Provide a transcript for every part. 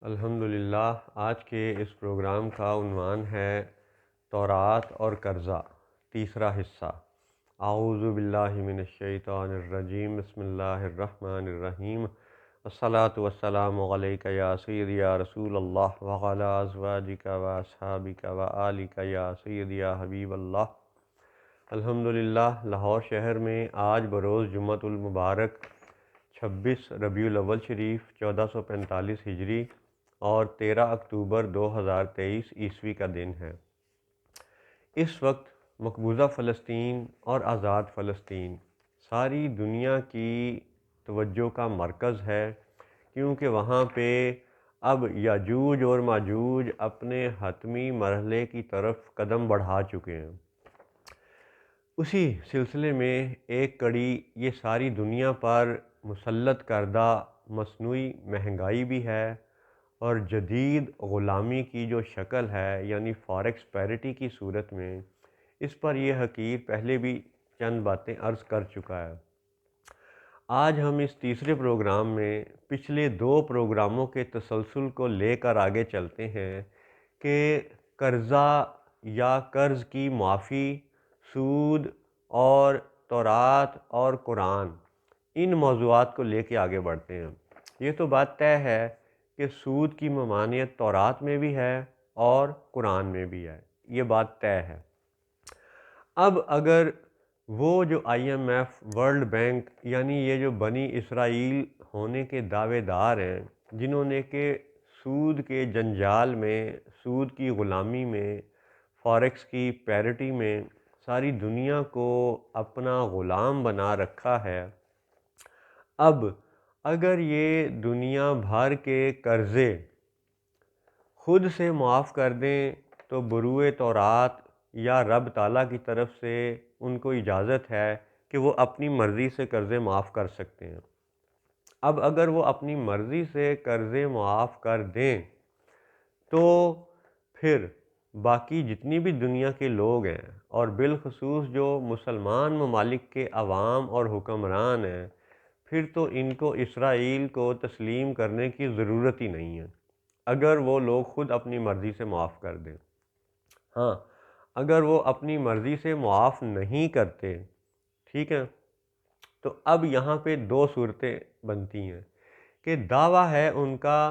الحمدللہ، آج کے اس پروگرام کا عنوان ہے تورات اور قرضہ، تیسرا حصہ۔ اعوذ باللہ من الشیطان الرجیم، بسم اللہ الرحمن الرحیم۔ الصلاۃ والسلام علیک یا سیدی یا رسول اللہ وعلی ازواجک و اصحابک و آلک یا سیدی یا حبیب اللہ۔ الحمدللہ، لاہور شہر میں آج بروز جمعۃ المبارک 26 ربیع الاول شریف 1445 ہجری اور 13 اکتوبر 2023 عیسوی کا دن ہے۔ اس وقت مقبوضہ فلسطین اور آزاد فلسطین ساری دنیا کی توجہ کا مرکز ہے، کیونکہ وہاں پہ اب یاجوج اور ماجوج اپنے حتمی مرحلے کی طرف قدم بڑھا چکے ہیں۔ اسی سلسلے میں ایک کڑی یہ ساری دنیا پر مسلط کردہ مصنوعی مہنگائی بھی ہے، اور جدید غلامی کی جو شکل ہے یعنی فاریکس پیرٹی کی صورت میں، اس پر یہ حقیر پہلے بھی چند باتیں عرض کر چکا ہے۔ آج ہم اس تیسرے پروگرام میں پچھلے دو پروگراموں کے تسلسل کو لے کر آگے چلتے ہیں کہ قرضہ یا قرض کی معافی، سود اور تورات اور قرآن، ان موضوعات کو لے کے آگے بڑھتے ہیں۔ یہ تو بات طے ہے کہ سود کی ممانعت تورات میں بھی ہے اور قرآن میں بھی ہے، یہ بات طے ہے۔ اب اگر وہ جو IMF, world bank, یعنی یہ جو بنی اسرائیل ہونے کے دعوے دار ہیں، جنہوں نے کہ سود کے جنجال میں، سود کی غلامی میں، فاریکس کی پیرٹی میں ساری دنیا کو اپنا غلام بنا رکھا ہے، اب اگر یہ دنیا بھر کے قرضے خود سے معاف کر دیں تو بروئے تورات یا رب تعالیٰ کی طرف سے ان کو اجازت ہے کہ وہ اپنی مرضی سے قرضے معاف کر سکتے ہیں۔ اب اگر وہ اپنی مرضی سے قرضے معاف کر دیں تو پھر باقی جتنی بھی دنیا کے لوگ ہیں، اور بالخصوص جو مسلمان ممالک کے عوام اور حکمران ہیں، پھر تو ان کو اسرائیل کو تسلیم کرنے کی ضرورت ہی نہیں ہے، اگر وہ لوگ خود اپنی مرضی سے معاف کر دیں۔ ہاں، اگر وہ اپنی مرضی سے معاف نہیں کرتے، ٹھیک ہے، تو اب یہاں پہ دو صورتیں بنتی ہیں کہ دعویٰ ہے ان کا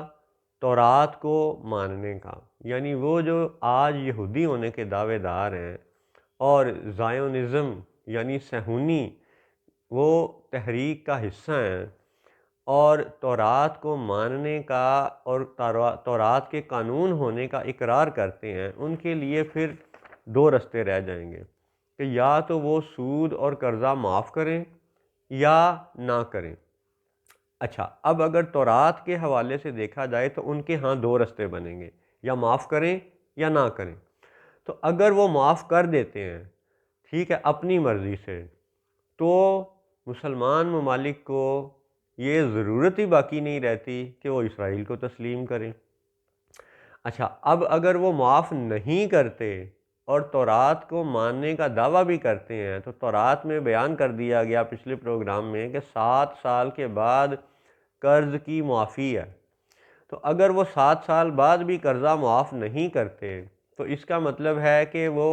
تورات کو ماننے کا، یعنی وہ جو آج یہودی ہونے کے دعوے دار ہیں اور زائونزم یعنی صہیونی وہ تحریک کا حصہ ہیں، اور تورات کو ماننے کا اور تورات کے قانون ہونے کا اقرار کرتے ہیں، ان کے لیے پھر دو رستے رہ جائیں گے کہ یا تو وہ سود اور قرضہ معاف کریں یا نہ کریں۔ اچھا، اب اگر تورات کے حوالے سے دیکھا جائے تو ان کے ہاں دو رستے بنیں گے، یا معاف کریں یا نہ کریں۔ تو اگر وہ معاف کر دیتے ہیں، ٹھیک ہے، اپنی مرضی سے، تو مسلمان ممالک کو یہ ضرورت ہی باقی نہیں رہتی کہ وہ اسرائیل کو تسلیم کریں۔ اچھا، اب اگر وہ معاف نہیں کرتے اور تورات کو ماننے کا دعویٰ بھی کرتے ہیں، تو تورات میں بیان کر دیا گیا پچھلے پروگرام میں کہ 7 سال کے بعد قرض کی معافی ہے۔ تو اگر وہ 7 سال بعد بھی قرضہ معاف نہیں کرتے تو اس کا مطلب ہے کہ وہ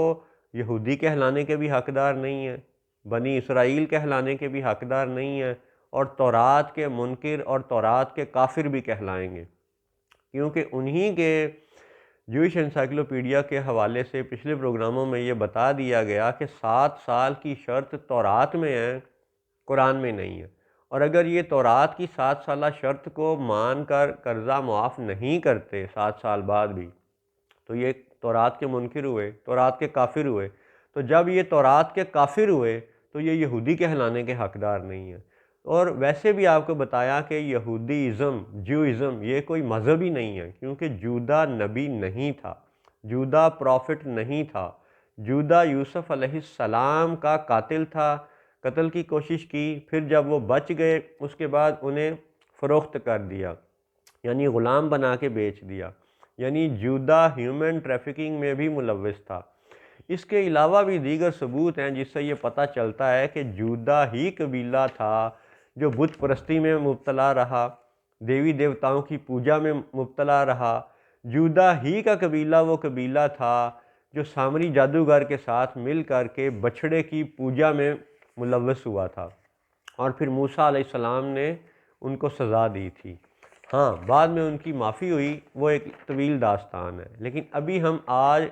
یہودی کہلانے کے بھی حقدار نہیں ہیں، بنی اسرائیل کہلانے کے بھی حقدار نہیں ہیں، اور تورات کے منکر اور تورات کے کافر بھی کہلائیں گے، کیونکہ انہی کے جوئش انسائکلوپیڈیا کے حوالے سے پچھلے پروگراموں میں یہ بتا دیا گیا کہ 7 سال کی شرط تورات میں ہے، قرآن میں نہیں ہے، اور اگر یہ تورات کی 7 سالہ شرط کو مان کر قرضہ معاف نہیں کرتے 7 سال بعد بھی، تو یہ تورات کے منکر ہوئے، تورات کے کافر ہوئے۔ تو جب یہ تورات کے کافر ہوئے تو یہ یہودی کہلانے کے حقدار نہیں ہیں۔ اور ویسے بھی آپ کو بتایا کہ یہودیزم، جوئزم، یہ کوئی مذہب ہی نہیں ہے، کیونکہ جودہ نبی نہیں تھا، جودہ پروفٹ نہیں تھا، جودہ یوسف علیہ السلام کا قاتل تھا، قتل کی کوشش کی، پھر جب وہ بچ گئے اس کے بعد انہیں فروخت کر دیا، یعنی غلام بنا کے بیچ دیا، یعنی جودہ ہیومن ٹریفکنگ میں بھی ملوث تھا۔ اس کے علاوہ بھی دیگر ثبوت ہیں جس سے یہ پتہ چلتا ہے کہ جودہ ہی قبیلہ تھا جو بت پرستی میں مبتلا رہا، دیوی دیوتاؤں کی پوجا میں مبتلا رہا۔ یہودا ہی کا قبیلہ وہ قبیلہ تھا جو سامری جادوگر کے ساتھ مل کر کے بچھڑے کی پوجا میں ملوث ہوا تھا، اور پھر موسیٰ علیہ السلام نے ان کو سزا دی تھی۔ ہاں، بعد میں ان کی معافی ہوئی، وہ ایک طویل داستان ہے، لیکن ابھی ہم آج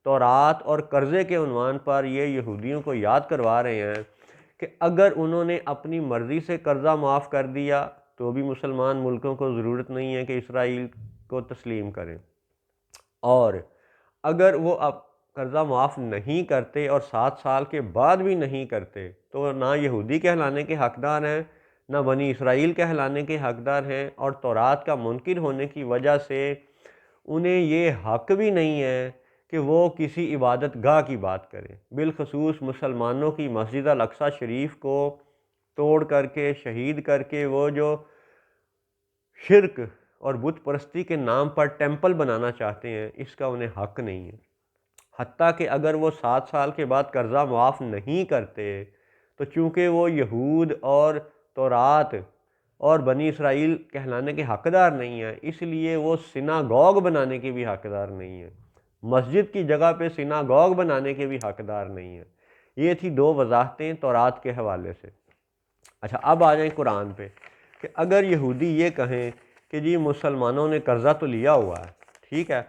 تورات اور قرضے کے عنوان پر یہ یہودیوں کو یاد کروا رہے ہیں کہ اگر انہوں نے اپنی مرضی سے قرضہ معاف کر دیا تو بھی مسلمان ملکوں کو ضرورت نہیں ہے کہ اسرائیل کو تسلیم کریں، اور اگر وہ اب قرضہ معاف نہیں کرتے اور 7 سال کے بعد بھی نہیں کرتے تو نہ یہودی کہلانے کے حقدار ہیں، نہ بنی اسرائیل کہلانے کے حقدار ہیں، اور تورات کا منکر ہونے کی وجہ سے انہیں یہ حق بھی نہیں ہے کہ وہ کسی عبادت گاہ کی بات کریں، بالخصوص مسلمانوں کی مسجد الاقصی شریف کو توڑ کر کے، شہید کر کے، وہ جو شرک اور بت پرستی کے نام پر ٹیمپل بنانا چاہتے ہیں، اس کا انہیں حق نہیں ہے۔ حتیٰ کہ اگر وہ 7 سال کے بعد قرضہ معاف نہیں کرتے تو چونکہ وہ یہود اور تورات اور بنی اسرائیل کہلانے کے حقدار نہیں ہیں، اس لیے وہ سناگوگ بنانے کے بھی حقدار نہیں ہیں، مسجد کی جگہ پہ سناگوگ بنانے کے بھی حقدار نہیں ہیں۔ یہ تھی 2 وضاحتیں تورات کے حوالے سے۔ اچھا، اب آ جائیں قرآن پہ، کہ اگر یہودی یہ کہیں کہ جی مسلمانوں نے قرضہ تو لیا ہوا ہے، ٹھیک ہے،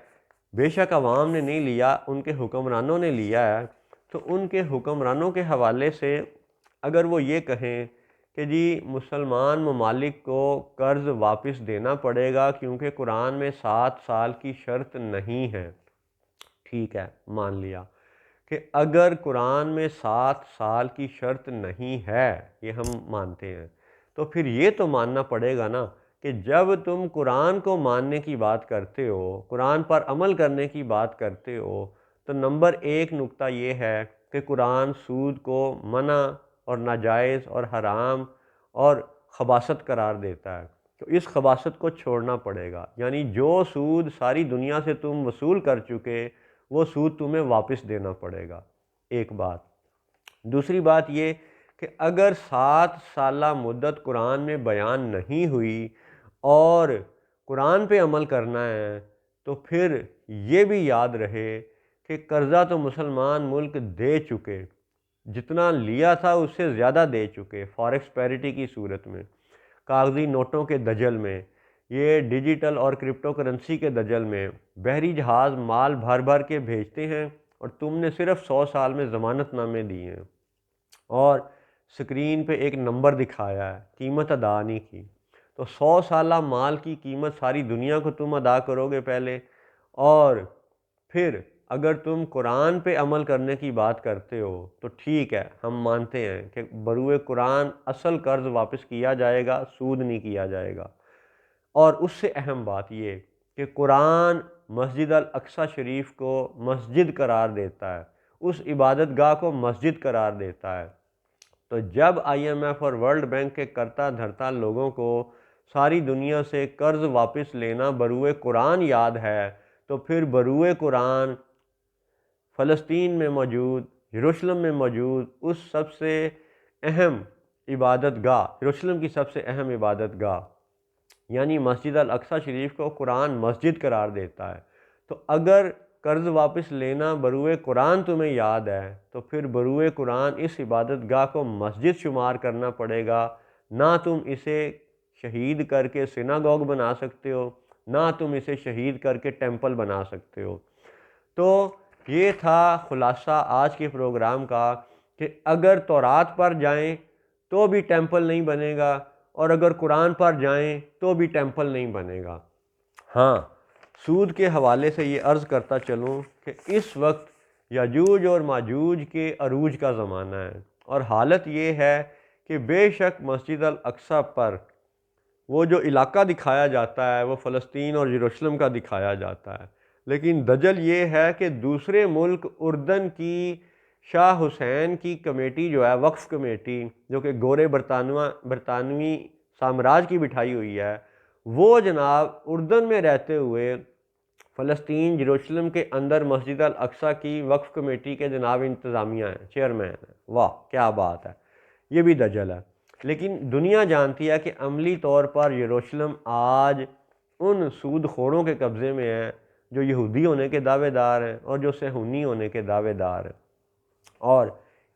بے شک عوام نے نہیں لیا، ان کے حکمرانوں نے لیا ہے، تو ان کے حکمرانوں کے حوالے سے اگر وہ یہ کہیں کہ جی مسلمان ممالک کو قرض واپس دینا پڑے گا کیونکہ قرآن میں 7 سال کی شرط نہیں ہے، ٹھیک ہے، مان لیا کہ اگر قرآن میں 7 سال کی شرط نہیں ہے، یہ ہم مانتے ہیں، تو پھر یہ تو ماننا پڑے گا نا کہ جب تم قرآن کو ماننے کی بات کرتے ہو، قرآن پر عمل کرنے کی بات کرتے ہو، تو نمبر 1 نقطہ یہ ہے کہ قرآن سود کو منع اور ناجائز اور حرام اور خباثت قرار دیتا ہے، تو اس خباثت کو چھوڑنا پڑے گا، یعنی جو سود ساری دنیا سے تم وصول کر چکے وہ سود تمہیں واپس دینا پڑے گا، ایک بات۔ دوسری بات یہ کہ اگر 7 سالہ مدت قرآن میں بیان نہیں ہوئی اور قرآن پہ عمل کرنا ہے تو پھر یہ بھی یاد رہے کہ قرضہ تو مسلمان ملک دے چکے، جتنا لیا تھا اس سے زیادہ دے چکے، فاریکس پیریٹی کی صورت میں، کاغذی نوٹوں کے دجل میں، یہ ڈیجیٹل اور کرپٹو کرنسی کے دجل میں، بحری جہاز مال بھر بھر کے بھیجتے ہیں اور تم نے صرف 100 سال میں ضمانت نامے دیے ہیں اور سکرین پہ ایک نمبر دکھایا ہے، قیمت ادا نہیں کی، تو 100 سالہ مال کی قیمت ساری دنیا کو تم ادا کرو گے پہلے، اور پھر اگر تم قرآن پہ عمل کرنے کی بات کرتے ہو تو ٹھیک ہے، ہم مانتے ہیں کہ بروئے قرآن اصل قرض واپس کیا جائے گا، سود نہیں کیا جائے گا، اور اس سے اہم بات یہ کہ قرآن مسجد الاقصی شریف کو مسجد قرار دیتا ہے، اس عبادت گاہ کو مسجد قرار دیتا ہے، تو جب IMF اور ورلڈ بینک کے کرتا دھرتا لوگوں کو ساری دنیا سے قرض واپس لینا بروئے قرآن یاد ہے، تو پھر بروئے قرآن فلسطین میں موجود، یروشلم میں موجود اس سب سے اہم عبادت گاہ، یروشلم کی سب سے اہم عبادت گاہ یعنی مسجد الاقصی شریف کو قرآن مسجد قرار دیتا ہے، تو اگر قرض واپس لینا بروئے قرآن تمہیں یاد ہے تو پھر بروئے قرآن اس عبادت گاہ کو مسجد شمار کرنا پڑے گا، نہ تم اسے شہید کر کے سناگوگ بنا سکتے ہو، نہ تم اسے شہید کر کے ٹیمپل بنا سکتے ہو۔ تو یہ تھا خلاصہ آج کے پروگرام کا کہ اگر تورات پر جائیں تو بھی ٹیمپل نہیں بنے گا، اور اگر قرآن پر جائیں تو بھی ٹیمپل نہیں بنے گا۔ ہاں، سود کے حوالے سے یہ عرض کرتا چلوں کہ اس وقت یاجوج اور ماجوج کے عروج کا زمانہ ہے، اور حالت یہ ہے کہ بے شک مسجد الاقصی پر وہ جو علاقہ دکھایا جاتا ہے وہ فلسطین اور یروشلم کا دکھایا جاتا ہے، لیکن دجل یہ ہے کہ دوسرے ملک اردن کی شاہ حسین کی کمیٹی جو ہے، وقف کمیٹی جو کہ گورے برطانوی سامراج کی بٹھائی ہوئی ہے، وہ جناب اردن میں رہتے ہوئے فلسطین یروشلم کے اندر مسجد الاقصی کی وقف کمیٹی کے جناب انتظامیہ ہیں، چیئرمین ہیں۔ واہ کیا بات ہے، یہ بھی دجل ہے۔ لیکن دنیا جانتی ہے کہ عملی طور پر یروشلم آج ان سود خوروں کے قبضے میں ہے جو یہودی ہونے کے دعوے دار ہیں اور جو صہیونی ہونے کے دعوے دار ہیں۔ اور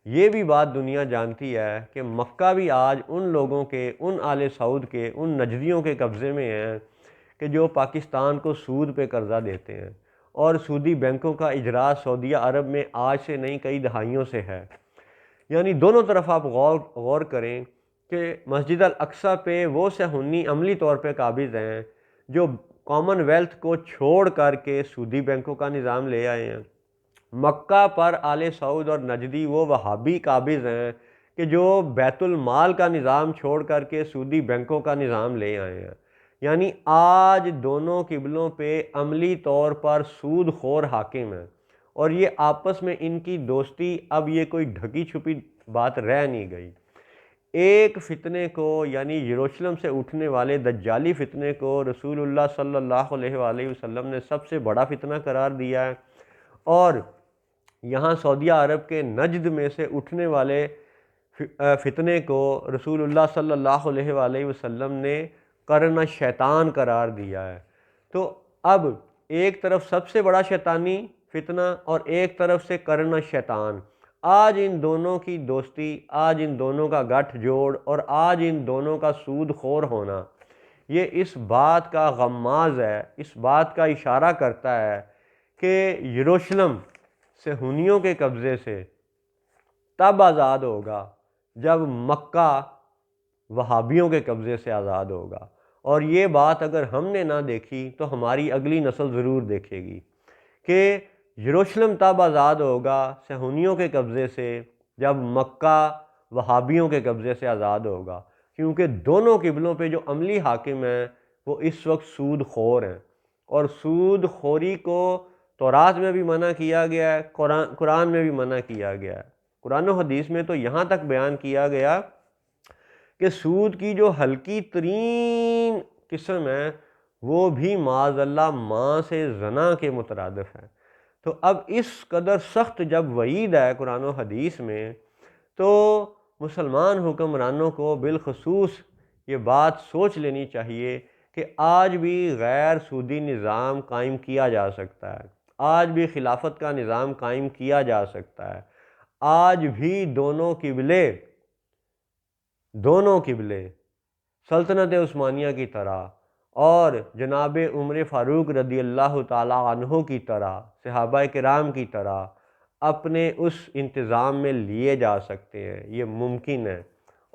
یہ بھی بات دنیا جانتی ہے کہ مکہ بھی آج ان لوگوں کے، ان آل سعود کے، ان نجدیوں کے قبضے میں ہیں کہ جو پاکستان کو سود پہ قرضہ دیتے ہیں، اور سودی بینکوں کا اجراء سعودیہ عرب میں آج سے نہیں کئی دہائیوں سے ہے۔ یعنی دونوں طرف آپ غور کریں کہ مسجد الاقصیٰ پہ وہ صہیونی عملی طور پہ قابض ہیں جو کامن ویلتھ کو چھوڑ کر کے سودی بینکوں کا نظام لے آئے ہیں۔ مکہ پر آل سعود اور نجدی وہ وہابی قابض ہیں کہ جو بیت المال کا نظام چھوڑ کر کے سودی بینکوں کا نظام لے آئے ہیں۔ یعنی آج دونوں قبلوں پہ عملی طور پر سود خور حاکم ہیں، اور یہ آپس میں ان کی دوستی اب یہ کوئی ڈھکی چھپی بات رہ نہیں گئی۔ ایک فتنے کو، یعنی یروشلم سے اٹھنے والے دجالی فتنے کو رسول اللہ صلی اللہ علیہ وآلہ وسلم نے سب سے بڑا فتنہ قرار دیا ہے، اور یہاں سعودیہ عرب کے نجد میں سے اٹھنے والے فتنے کو رسول اللہ صلی اللہ علیہ وآلہ وسلم نے قرن شیطان قرار دیا ہے۔ تو اب ایک طرف سب سے بڑا شیطانی فتنہ اور ایک طرف سے قرن شیطان، آج ان دونوں کی دوستی، آج ان دونوں کا گٹھ جوڑ اور آج ان دونوں کا سود خور ہونا، یہ اس بات کا غماز ہے، اس بات کا اشارہ کرتا ہے کہ یروشلم صہیونیوں کے قبضے سے تب آزاد ہوگا جب مکہ وہابیوں کے قبضے سے آزاد ہوگا، اور یہ بات اگر ہم نے نہ دیکھی تو ہماری اگلی نسل ضرور دیکھے گی کہ یروشلم تب آزاد ہوگا صہیونیوں کے قبضے سے جب مکہ وہابیوں کے قبضے سے آزاد ہوگا، کیونکہ دونوں قبلوں پہ جو عملی حاکم ہیں وہ اس وقت سود خور ہیں، اور سود خوری کو تورات میں بھی منع کیا گیا ہے، قرآن میں بھی منع کیا گیا ہے۔ قرآن و حدیث میں تو یہاں تک بیان کیا گیا کہ سود کی جو ہلکی ترین قسم ہے وہ بھی معاذ اللہ ماں سے زنا کے مترادف ہے۔ تو اب اس قدر سخت جب وعید ہے قرآن و حدیث میں، تو مسلمان حکمرانوں کو بالخصوص یہ بات سوچ لینی چاہیے کہ آج بھی غیر سودی نظام قائم کیا جا سکتا ہے، آج بھی خلافت کا نظام قائم کیا جا سکتا ہے، آج بھی دونوں قبلے سلطنت عثمانیہ کی طرح اور جناب عمر فاروق رضی اللہ تعالیٰ عنہ کی طرح، صحابہ کرام کی طرح اپنے اس انتظام میں لیے جا سکتے ہیں، یہ ممکن ہے۔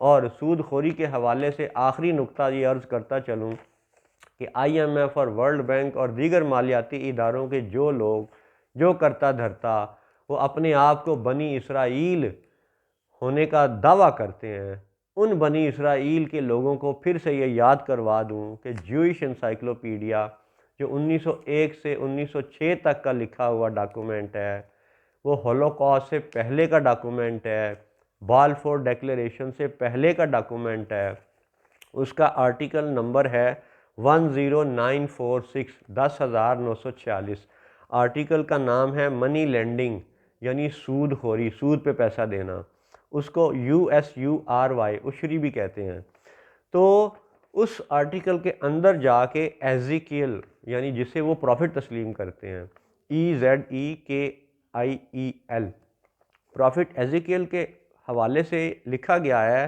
اور سود خوری کے حوالے سے آخری نقطہ یہ عرض کرتا چلوں کہ IMF اور ورلڈ بینک اور دیگر مالیاتی اداروں کے جو لوگ جو کرتا دھرتا وہ اپنے آپ کو بنی اسرائیل ہونے کا دعویٰ کرتے ہیں، ان بنی اسرائیل کے لوگوں کو پھر سے یہ یاد کروا دوں کہ جوئش انسائکلوپیڈیا جو 1901 سے 1906 تک کا لکھا ہوا ڈاکومنٹ ہے، وہ ہولوکاسٹ سے پہلے کا ڈاکومنٹ ہے، بالفور ڈیکلیریشن سے پہلے کا ڈاکومنٹ ہے۔ اس کا آرٹیکل نمبر ہے 10946، 10946۔ آرٹیکل کا نام ہے منی لینڈنگ، یعنی سود خوری، سود پہ پیسہ دینا، اس کو USURY عشری بھی کہتے ہیں۔ تو اس آرٹیکل کے اندر جا کے ایزیکیل، یعنی جسے وہ پروفٹ تسلیم کرتے ہیں، EZEKIEL، پروفٹ ایزیکیل کے حوالے سے لکھا گیا ہے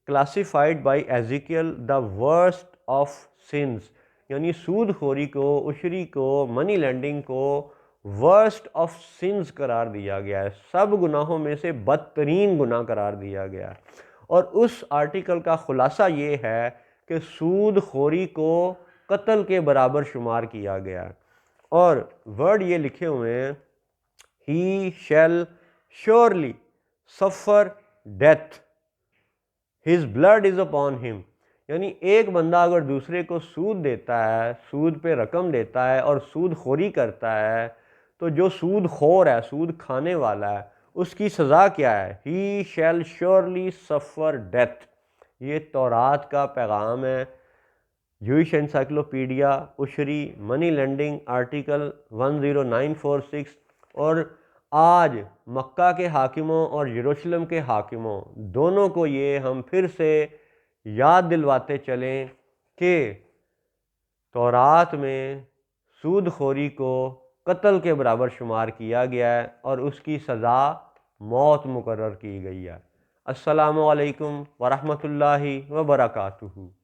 classified by Ezekiel the worst of sins, یعنی سود خوری کو، عشری کو، منی لینڈنگ کو ورسٹ آف سنس قرار دیا گیا ہے، سب گناہوں میں سے بدترین گناہ قرار دیا گیا ہے۔ اور اس آرٹیکل کا خلاصہ یہ ہے کہ سود خوری کو قتل کے برابر شمار کیا گیا ہے، اور ورڈ یہ لکھے ہوئے ہیں He shall surely suffer death, his blood is upon him، یعنی ایک بندہ اگر دوسرے کو سود دیتا ہے، سود پہ رقم دیتا ہے اور سود خوری کرتا ہے، تو جو سود خور ہے، سود کھانے والا ہے، اس کی سزا کیا ہے؟ He shall surely suffer death۔ یہ تورات کا پیغام ہے۔ جوئش انسائکلوپیڈیا عشری منی لینڈنگ آرٹیکل 10946، اور آج مکہ کے حاکموں اور یروشلم کے حاکموں دونوں کو یہ ہم پھر سے یاد دلواتے چلیں کہ تورات میں سود خوری کو قتل کے برابر شمار کیا گیا ہے اور اس کی سزا موت مقرر کی گئی ہے۔ السلام علیکم ورحمۃ اللہ وبرکاتہ۔